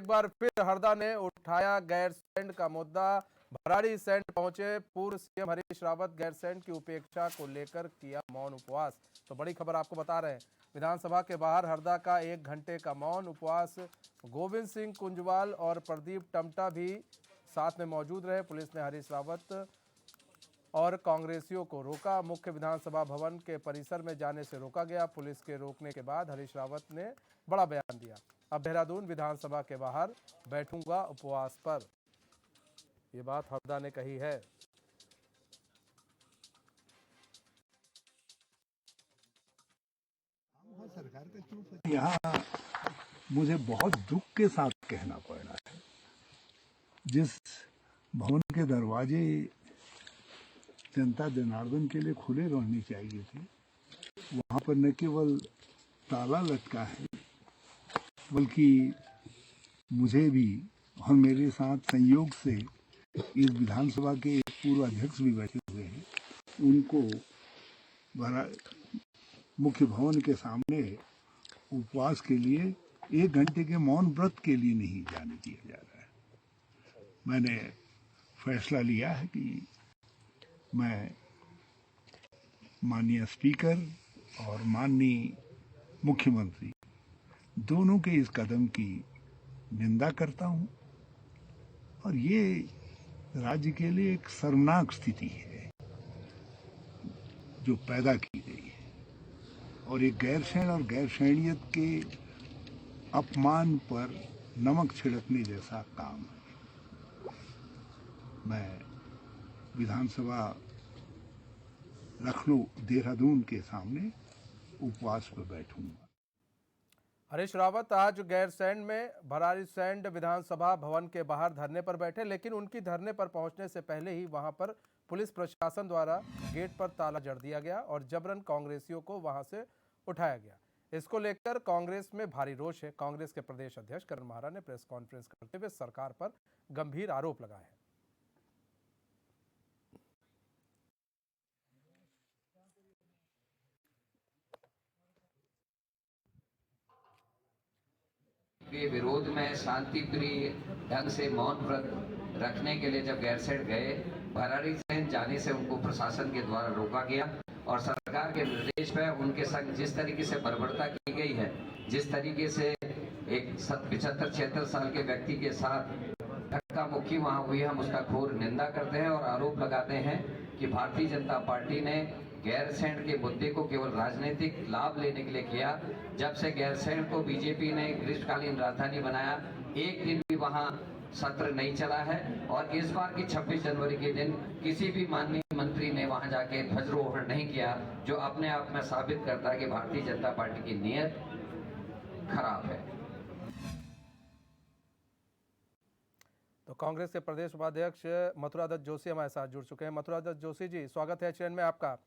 बार फिर हरदा ने उठाया गैरसैंण का मुद्दा। भराड़ीसैंण पहुंचे पूर्व सीएम हरीश रावत गैरसैंण की उपेक्षा को लेकर किया मौन उपवास। तो बड़ी खबर आपको बता रहे हैं, विधानसभा के बाहर हरदा का 1 घंटे का मौन उपवास। गोविंद सिंह कुंजवाल और प्रदीप टमटा भी साथ में मौजूद रहे। पुलिस ने हरीश रावत और कांग्रेसियों को रोका। मुख्य विधानसभा भवन के परिसर में जाने से रोका गया। पुलिस के रोकने के बाद हरीश रावत ने बड़ा बयान दिया। अब देहरादून विधानसभा के बाहर बैठूंगा उपवास पर, ये बात हरदा ने कही है। यहाँ मुझे बहुत दुख के साथ कहना पड़ रहा है, जिस भवन के दरवाजे जनता जनार्दन के लिए खुले रहने चाहिए थे, वहां पर न केवल ताला लटका है, बल्कि मुझे भी और मेरे साथ संयोग से इस विधानसभा के एक पूर्व अध्यक्ष भी बैठे हुए हैं, उनको मुख्य भवन के सामने उपवास के लिए 1 घंटे के मौन व्रत के लिए नहीं जाने दिया जा रहा है। मैंने फैसला लिया है कि मैं माननीय स्पीकर और माननीय मुख्यमंत्री दोनों के इस कदम की निंदा करता हूं, और ये राज्य के लिए एक शर्मनाक स्थिति है जो पैदा की गई है, और एक गैरसैंण और गैरसैणियत के अपमान पर नमक छिड़कने जैसा काम है। मैं विधानसभा लखनऊ देहरादून के सामने उपवास पर बैठूंगा। हरीश रावत आज गैरसैंण में भराड़ीसैंण विधानसभा भवन के बाहर धरने पर बैठे, लेकिन उनकी धरने पर पहुंचने से पहले ही वहां पर पुलिस प्रशासन द्वारा गेट पर ताला जड़ दिया गया और जबरन कांग्रेसियों को वहां से उठाया गया। इसको लेकर कांग्रेस में भारी रोष है। कांग्रेस के प्रदेश अध्यक्ष करण महारा ने प्रेस कॉन्फ्रेंस करते हुए सरकार पर गंभीर आरोप लगाए हैं। के विरोध में शांति प्रिय ढंग से मौन व्रत रखने के लिए जब गैरसैंण गए, भराड़ीसैंण जाने से उनको प्रशासन के द्वारा रोका गया और सरकार के निर्देश पर उनके संग जिस तरीके से बर्बरता की गई है, जिस तरीके से एक 75-76 साल के व्यक्ति के साथ धक्का मुक्की वहां हुई, हम उसका घोर निंदा करते हैं और आरोप लगाते हैं कि भारतीय जनता पार्टी ने गैरसैंण के मुद्दे को केवल राजनीतिक लाभ लेने के लिए किया। जब से गैरसैंण को बीजेपी ने ग्रीष्मकालीन राजधानी बनाया, एक दिन भी वहां सत्र नहीं चला है, और इस बार की 26 जनवरी के दिन किसी भी माननीय मंत्री ने वहां जाके ध्वजारोहण नहीं किया, जो अपने आप में साबित करता है कि भारतीय जनता पार्टी की नीयत खराब है। तो कांग्रेस के प्रदेश उपाध्यक्ष मथुरा दत्त जोशी हमारे साथ जुड़ चुके हैं। मथुरा दत्त जोशी जी, स्वागत है चैनल में आपका।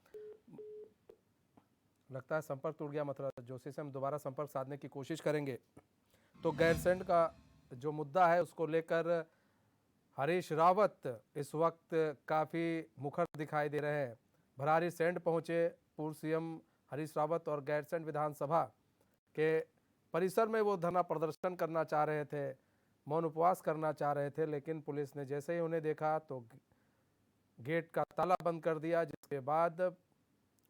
लगता है संपर्क टूट गया मथुरा दत्त जोशी से, हम दोबारा संपर्क साधने की कोशिश करेंगे। तो गैरसैंण का जो मुद्दा है उसको लेकर हरीश रावत इस वक्त काफ़ी मुखर दिखाई दे रहे हैं। भराड़ीसैंण पहुंचे पूर्व सीएम हरीश रावत और गैरसैंण विधानसभा के परिसर में वो धरना प्रदर्शन करना चाह रहे थे, मौन उपवास करना चाह रहे थे, लेकिन पुलिस ने जैसे ही उन्हें देखा तो गेट का ताला बंद कर दिया, जिसके बाद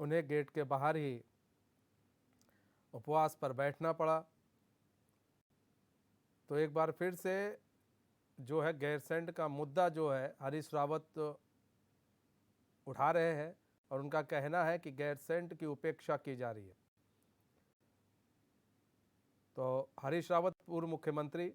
उन्हें गेट के बाहर ही उपवास पर बैठना पड़ा। तो एक बार फिर से जो है गैरसैंण का मुद्दा जो है हरीश रावत उठा रहे हैं और उनका कहना है कि गैरसैंण की उपेक्षा की जा रही है। तो हरीश रावत पूर्व मुख्यमंत्री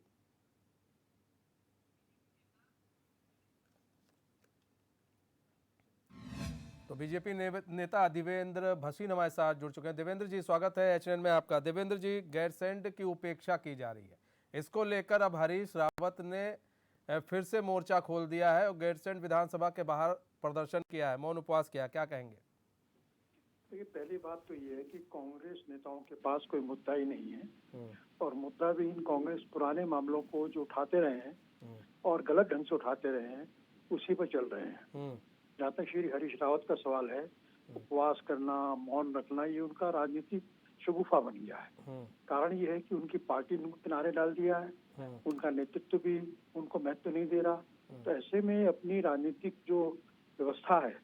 तो बीजेपी नेता देवेंद्र भसीन हमारे साथ जुड़ चुके हैं। देवेंद्र जी, स्वागत है एचएन में आपका। देवेंद्र जी, गैरसैंण की उपेक्षा की जा रही है, इसको लेकर अब हरीश रावत ने फिर से मोर्चा खोल दिया है और गैरसैंण विधानसभा के बाहर प्रदर्शन किया है, मौन उपवास किया, क्या कहेंगे? देखिए, पहली बात तो ये है कि कांग्रेस नेताओं के पास कोई मुद्दा ही नहीं है, और मुद्दा भी इन कांग्रेस पुराने मामलों को जो उठाते रहे हैं और गलत ढंग से उठाते रहे हैं उसी पर चल रहे हैं। जहाँ तक श्री हरीश रावत का सवाल है, उपवास करना, मौन रखना, ये उनका राजनीतिक शगुफा बन गया है। कारण ये है कि उनकी पार्टी ने उनको किनारे डाल दिया है, उनका नेतृत्व भी उनको महत्व नहीं दे रहा। तो ऐसे में अपनी राजनीतिक जो व्यवस्था है,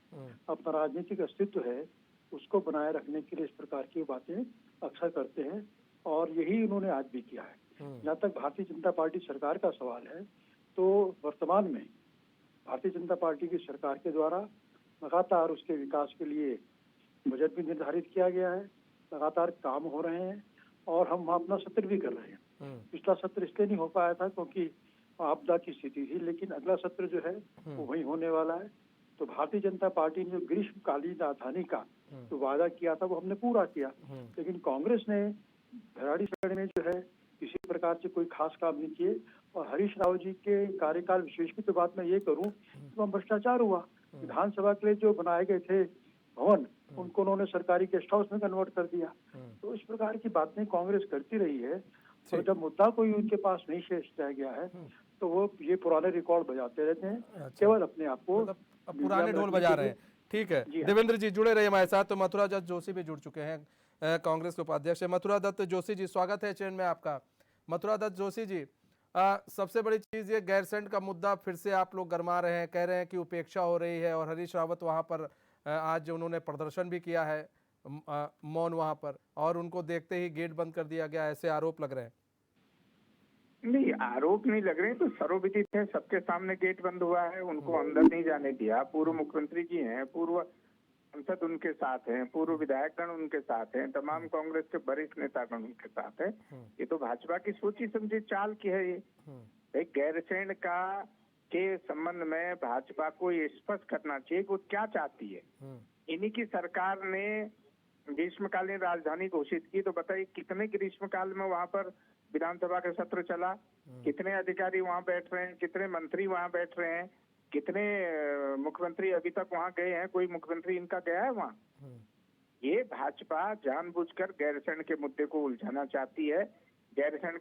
अपना राजनीतिक अस्तित्व है, उसको बनाए रखने के लिए इस प्रकार की बातें अक्सर करते हैं और यही उन्होंने आज भी किया है। जहाँ तक भारतीय जनता पार्टी सरकार का सवाल है, तो वर्तमान में भारतीय जनता पार्टी की सरकार के द्वारा लगातार उसके विकास के लिए बजट भी निर्धारित किया गया है, लगातार काम हो रहे हैं और हम अपना सत्र भी कर रहे हैं। पिछला सत्र इसलिए नहीं हो पाया था क्योंकि आपदा की स्थिति थी, लेकिन अगला सत्र जो है वो वही होने वाला है। तो भारतीय जनता पार्टी ने जो ग्रीष्मकालीन राजधानी का जो वादा किया था वो हमने पूरा किया, लेकिन कांग्रेस ने भराड़ीसैंण में जो है किसी प्रकार से कोई खास काम नहीं किए। और हरीश राव जी के कार्यकाल विशेष की तो बात मैं ये करूं तो भ्रष्टाचार हुआ। विधानसभा के लिए जो बनाए गए थे भवन, उनको उन्होंने सरकारी गेस्ट हाउस में कन्वर्ट कर दिया। तो इस प्रकार की बातें कांग्रेस करती रही है और जब मुद्दा कोई उनके पास नहीं शेष रह गया है तो वो ये पुराने रिकॉर्ड बजाते रहते हैं, केवल अपने आप को मतलब पुराने ढोल बजा रहे हैं। ठीक है, देवेंद्र जी जुड़े रहिए हमारे साथ। तो मथुरा दत्त जोशी भी जुड़ चुके हैं, कांग्रेस के उपाध्यक्ष है। मथुरा दत्त जोशी जी, स्वागत है चैनल में आपका। मथुरा दत्त जोशी जी, सबसे बड़ी चीज ये गैरसैंण का मुद्दा फिर से आप लोग गरमा रहे हैं, कह रहे हैं कि उपेक्षा हो रही है और हरीश रावत वहां पर आज उन्होंने प्रदर्शन भी किया है मौन वहां पर, और उनको देखते ही गेट बंद कर दिया गया, ऐसे आरोप लग रहे हैं। नहीं, आरोप नहीं लग रहे, तो सर्वविदित है, सबके सामने गेट बंद हुआ है, उनको अंदर नहीं जाने दिया। पूर्व मुख्यमंत्री जी हैं, पूर्व सांसद उनके साथ हैं, पूर्व विधायकगण उनके साथ हैं, तमाम कांग्रेस के वरिष्ठ नेतागण उनके साथ हैं। ये तो भाजपा की सोची समझी चाल की है। ये गैरसैंण का के संबंध में भाजपा को ये स्पष्ट करना चाहिए वो क्या चाहती है। इन्हीं की सरकार ने ग्रीष्मकालीन राजधानी घोषित की, तो बताइए कितने ग्रीष्मकाल में वहां पर विधानसभा का सत्र चला, कितने अधिकारी वहां बैठ रहे हैं, कितने मंत्री वहां बैठ रहे हैं, कितने मुख्यमंत्री अभी तक वहां गए हैं, कोई मुख्यमंत्री इनका गया है वहां। ये भाजपा जानबूझकर गैरसैंण के मुद्दे को उलझाना चाहती है, गैरसैंण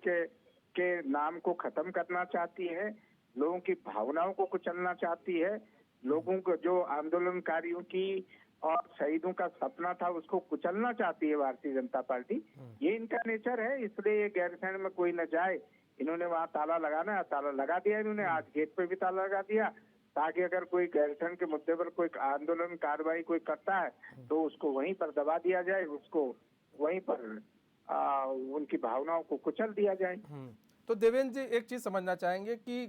के नाम को खत्म करना चाहती है, लोगों की भावनाओं को कुचलना चाहती है, लोगों को जो आंदोलनकारियों की और शहीदों का सपना था उसको कुचलना चाहती है भारतीय जनता पार्टी। ये इनका नेचर है, इसलिए ये गैरसैंण में कोई न जाए, इन्होंने वहां ताला लगाना है, ताला लगा दिया इन्होंने। आज गेट पे भी ताला लगा दिया ताकि अगर कोई गैरसैंण के मुद्दे पर कोई आंदोलन कार्रवाई कोई करता है तो उसको वहीं पर दबा दिया जाए, उसको वहीं पर उनकी भावनाओं को कुचल दिया जाए। तो देवेंद्र जी, एक चीज समझना चाहेंगे कि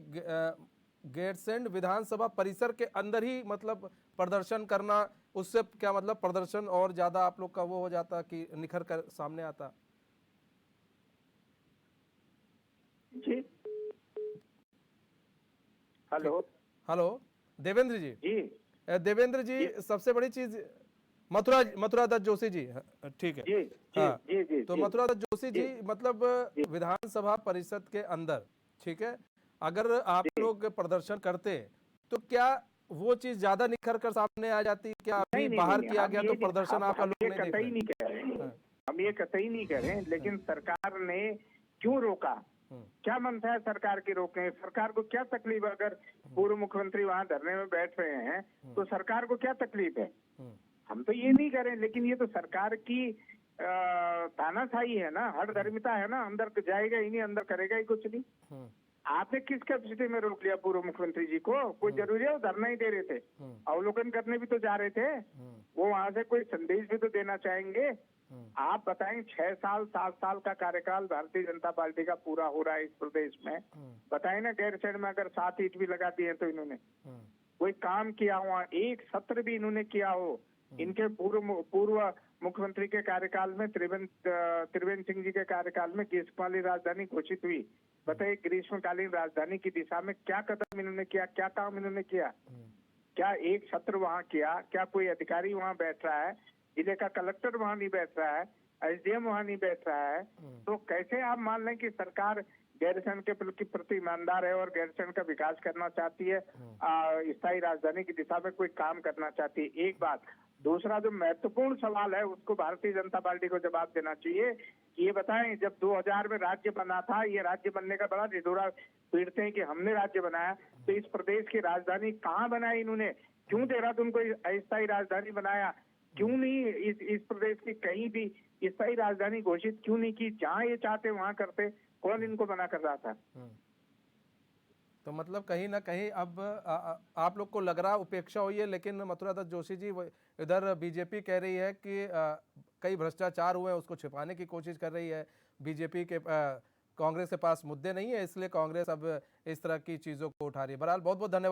गैरसैंण विधानसभा परिसर के अंदर ही मतलब प्रदर्शन करना, उससे क्या मतलब प्रदर्शन और ज्यादा आप लोग का वो हो जाता कि निखर कर सामने आता? जी, हेलो हेलो देवेंद्र जी। जी देवेंद्र जी, सबसे बड़ी चीज मथुरा दत्त जोशी जी, ठीक है। जी हाँ, जी जी तो जी, मथुरा दत्त जोशी जी, मतलब विधानसभा परिषद के अंदर, ठीक है, अगर आप लोग प्रदर्शन करते तो क्या वो चीज ज्यादा निखर कर सामने आ जाती? क्या अभी बाहर किया गया तो प्रदर्शन आपका लोग नहीं देख रहे? नहीं कह रहे हैं, हम ये कतई नहीं कह रहे हैं, लेकिन सरकार ने क्यों रोका, क्या मनसा है सरकार की रोकने? सरकार को क्या तकलीफ है? अगर पूर्व मुख्यमंत्री वहां धरने में बैठ रहे हैं तो सरकार को क्या तकलीफ है? हम तो ये नहीं कर रहे, लेकिन ये तो सरकार की तानाशाही है ना, हठधर्मिता है ना, अंदर जाएगा ही नहीं, अंदर करेगा ही कुछ नहीं। आपने किस कैपेसिटी में रोक लिया पूर्व मुख्यमंत्री जी को? कोई जरूरी है? वो धरना ही दे रहे थे, अवलोकन करने भी तो जा रहे थे, वो वहां से कोई संदेश भी तो देना चाहेंगे। आप बताएं, 6 साल 7 साल का कार्यकाल भारतीय जनता पार्टी का पूरा हो रहा है इस प्रदेश में, बताएं ना, गैरसैंण में अगर 7 ईंट भी लगा दिए तो इन्होंने कोई काम किया हुआ, एक सत्र भी इन्होंने किया हो? इनके पूर्व मुख्यमंत्री के कार्यकाल में, त्रिवेंद्र सिंह जी के कार्यकाल में ग्रीष्मकालीन राजधानी घोषित हुई, बताइए ग्रीष्मकालीन राजधानी की दिशा में क्या कदम इन्होंने किया, क्या काम इन्होंने किया? क्या एक सत्र वहां किया? क्या कोई अधिकारी वहां बैठ रहा है? जिले का कलेक्टर वहां नहीं बैठ रहा है, एसडीएम वहां नहीं बैठ रहा है, तो कैसे आप मान लें कि सरकार गैरसैंण के प्रति ईमानदार है और गैरसैंण का विकास करना चाहती है, स्थायी राजधानी की दिशा में कोई काम करना चाहती है? एक बात। दूसरा जो महत्वपूर्ण सवाल है उसको भारतीय जनता पार्टी को जवाब देना चाहिए कि ये बताएं, जब 2000 में राज्य बना था, ये राज्य बनने का बड़ा ढिढोरा पीटते हैं कि हमने राज्य बनाया, तो इस प्रदेश की राजधानी कहाँ बनाई इन्होंने? क्यों देहरादून को अस्थायी राजधानी बनाया? क्यों नहीं इस प्रदेश की कहीं भी स्थायी राजधानी घोषित क्यों नहीं की? जहां ये चाहते वहां करते, कौन इनको मना कर रहा था? तो मतलब कहीं ना कहीं अब आप लोग को लग रहा उपेक्षा हुई है, लेकिन मथुरा दत्त जोशी जी इधर बीजेपी कह रही है कि कई भ्रष्टाचार हुए हैं, उसको छिपाने की कोशिश कर रही है। बीजेपी के कांग्रेस के पास मुद्दे नहीं है, इसलिए कांग्रेस अब इस तरह की चीजों को उठा रही है। बहरहाल बहुत बहुत धन्यवाद।